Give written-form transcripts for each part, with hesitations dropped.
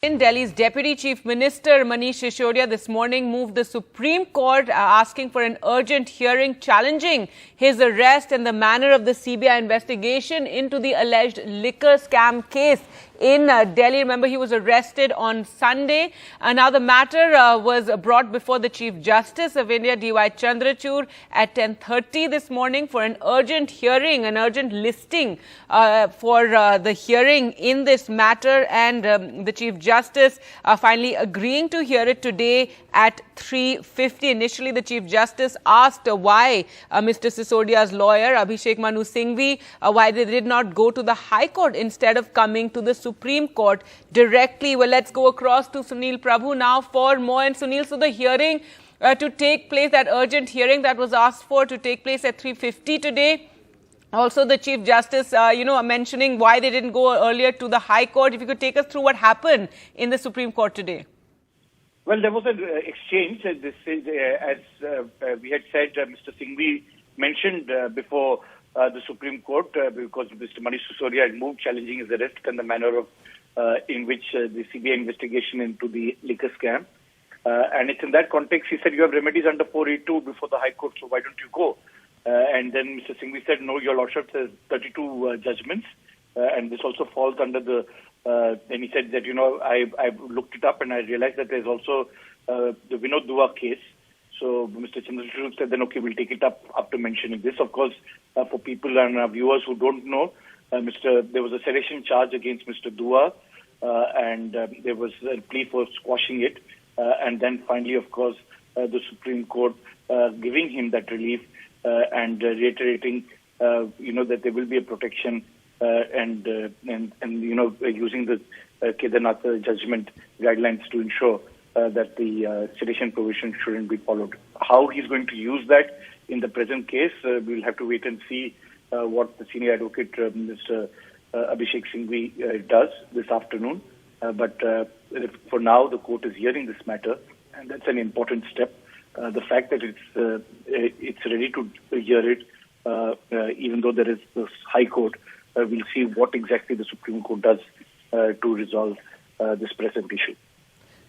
In Delhi's Deputy Chief Minister Manish Sisodia this morning moved the Supreme Court asking for an urgent hearing challenging his arrest and the manner of the CBI investigation into the alleged liquor scam case in Delhi. Remember, he was arrested on Sunday. Now the matter was brought before the Chief Justice of India, DY Chandrachud, at 10:30 this morning for an urgent hearing, an urgent listing for the hearing in this matter, and the Chief Justice finally agreeing to hear it today at 3:50. Initially, the Chief Justice asked why Mr Sisodia's lawyer, Abhishek Singhvi, why they did not go to the High Court instead of coming to the Supreme Court directly. Well, let's go across to Sunil Prabhu now for more. And Sunil, so the hearing to take place, that urgent hearing that was asked for to take place at 3:50 today. Also, the Chief Justice, mentioning why they didn't go earlier to the High Court. If you could take us through what happened in the Supreme Court today. Well, there was an exchange. This is, as we had said, Mr. Singhvi mentioned before the Supreme Court, because Mr. Manish Sisodia had moved challenging his arrest and the manner of in which the CBI investigation into the liquor scam. And it's in that context, he said, you have remedies under 482 before the High Court, so why don't you go? And then Mr. Singhvi said, no, your lordship has 32 judgments, and this also falls under the... then he said that, I've looked it up and I realized that there's also the Vinod Dua case. So Mr. Chandrachud said, then, okay, we'll take it up to mentioning this. Of course, for people and our viewers who don't know, there was a sedition charge against Mr. Dua, and there was a plea for squashing it. And then finally, of course, the Supreme Court giving him that relief and reiterating, that there will be a protection and using the Kedarnath judgment guidelines to ensure that the sedition provision shouldn't be followed. How he's going to use that in the present case, we'll have to wait and see what the senior advocate, Mr. Abhishek Singhvi, does this afternoon. But for now, the court is hearing this matter, and that's an important step. The fact that it's ready to hear it, even though there is this High Court, we'll see what exactly the Supreme Court does to resolve this present issue.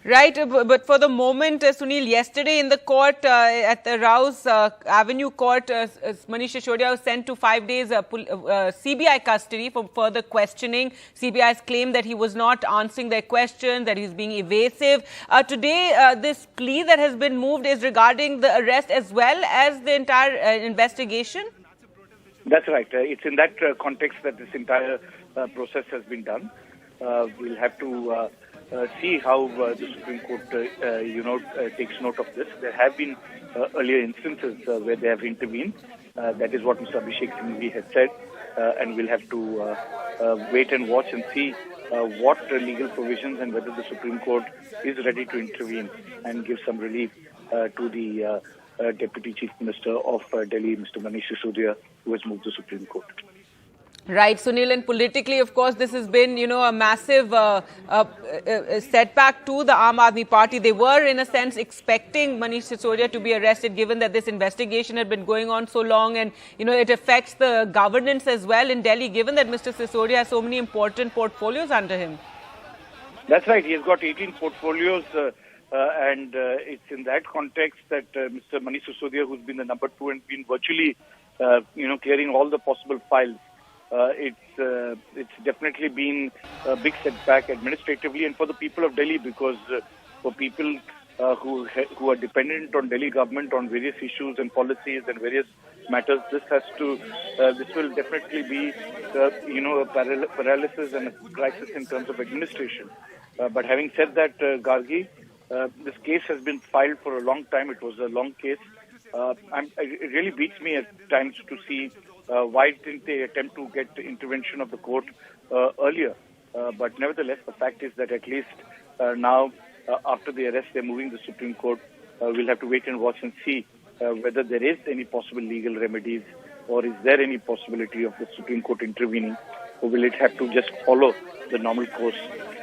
Right, but for the moment, Sunil, yesterday in the court at the Rouse Avenue Court, Manish Sisodia was sent to 5 days CBI custody for further questioning. CBI's claim that he was not answering their questions, that he's being evasive. Today, this plea that has been moved is regarding the arrest as well as the entire investigation? That's right. It's in that context that this entire process has been done. We'll have to see how the Supreme Court, takes note of this. There have been earlier instances where they have intervened. That is what Mr. Abhishek Singhvi has said, and we'll have to wait and watch and see what legal provisions and whether the Supreme Court is ready to intervene and give some relief to the Deputy Chief Minister of Delhi, Mr. Manish Sisodia, who has moved to the Supreme Court. Right, Sunil, and politically, of course, this has been, a massive setback to the Aam Aadmi Party. They were, in a sense, expecting Manish Sisodia to be arrested, given that this investigation had been going on so long, and, it affects the governance as well in Delhi, given that Mr. Sisodia has so many important portfolios under him. That's right. He has got 18 portfolios, and it's in that context that Mr. Manish Sisodia, who's been the number 2 and been virtually, clearing all the possible files, it's definitely been a big setback administratively and for the people of Delhi, because for people who are dependent on Delhi government on various issues and policies and various matters, this will definitely be a paralysis and a crisis in terms of administration. But having said that, Gargi, this case has been filed for a long time. It was a long case. It really beats me at times to see why didn't they attempt to get the intervention of the court earlier. But nevertheless, the fact is that at least now, after the arrest, they're moving the Supreme Court. We'll have to wait and watch and see whether there is any possible legal remedies, or is there any possibility of the Supreme Court intervening, or will it have to just follow the normal course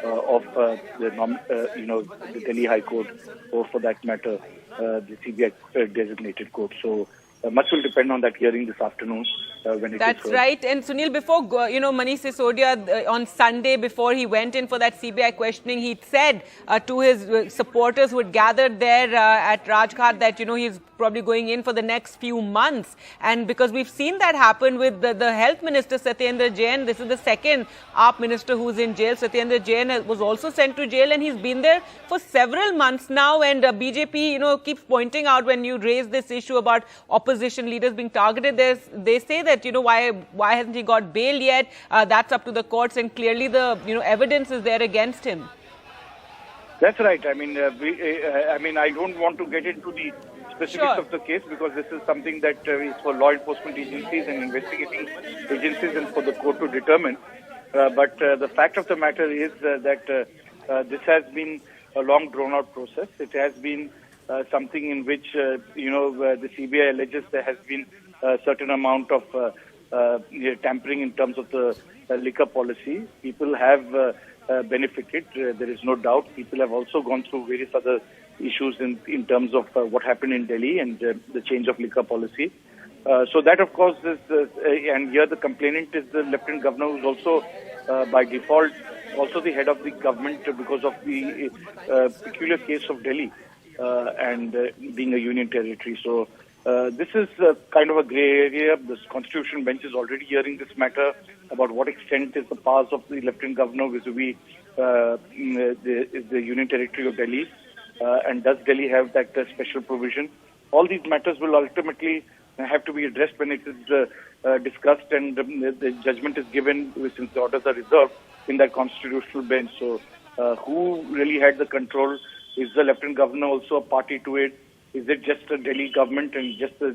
of the Delhi High Court, or for that matter, the CBI designated court. So much will depend on that hearing this afternoon when it That's is right. And Sunil, before, Manish Sisodia on Sunday, before he went in for that CBI questioning, he said to his supporters who had gathered there at Rajghat that, he's probably going in for the next few months. And because we've seen that happen with the health minister, Satyendra Jain, this is the second AAP minister who's in jail. Satyendra Jain was also sent to jail and he's been there for several months now. And BJP, keeps pointing out when you raise this issue about opposition leaders being targeted, they say that, why hasn't he got bail yet? That's up to the courts, and clearly the, evidence is there against him. That's right. I mean, I don't want to get into the specifics of the case because this is something that is for law enforcement agencies and investigating agencies and for the court to determine. But the fact of the matter is that this has been a long drawn-out process. It has been something in which, the CBI alleges there has been a certain amount of tampering in terms of the liquor policy. People have benefited, there is no doubt. People have also gone through various other issues in terms of what happened in Delhi and the change of liquor policy. So that, of course, is, and here the complainant is the Lieutenant Governor, who is also, by default, also the head of the government because of the peculiar case of Delhi and being a union territory. So this is kind of a grey area. The Constitution Bench is already hearing this matter about what extent is the powers of the Lieutenant Governor vis-a-vis the union territory of Delhi, and does Delhi have that special provision? All these matters will ultimately have to be addressed when it is discussed and the judgment is given, since the orders are reserved in that Constitutional Bench. So who really had the control? Is the Lieutenant Governor also a party to it? Is it just the Delhi government and just the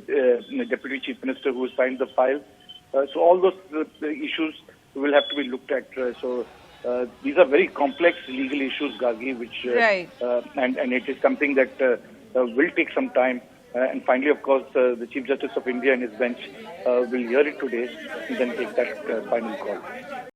Deputy Chief Minister who signed the file? So all those issues will have to be looked at. So these are very complex legal issues, Gagi, which and it is something that will take some time. And finally, of course, the Chief Justice of India and his bench will hear it today and then take that final call.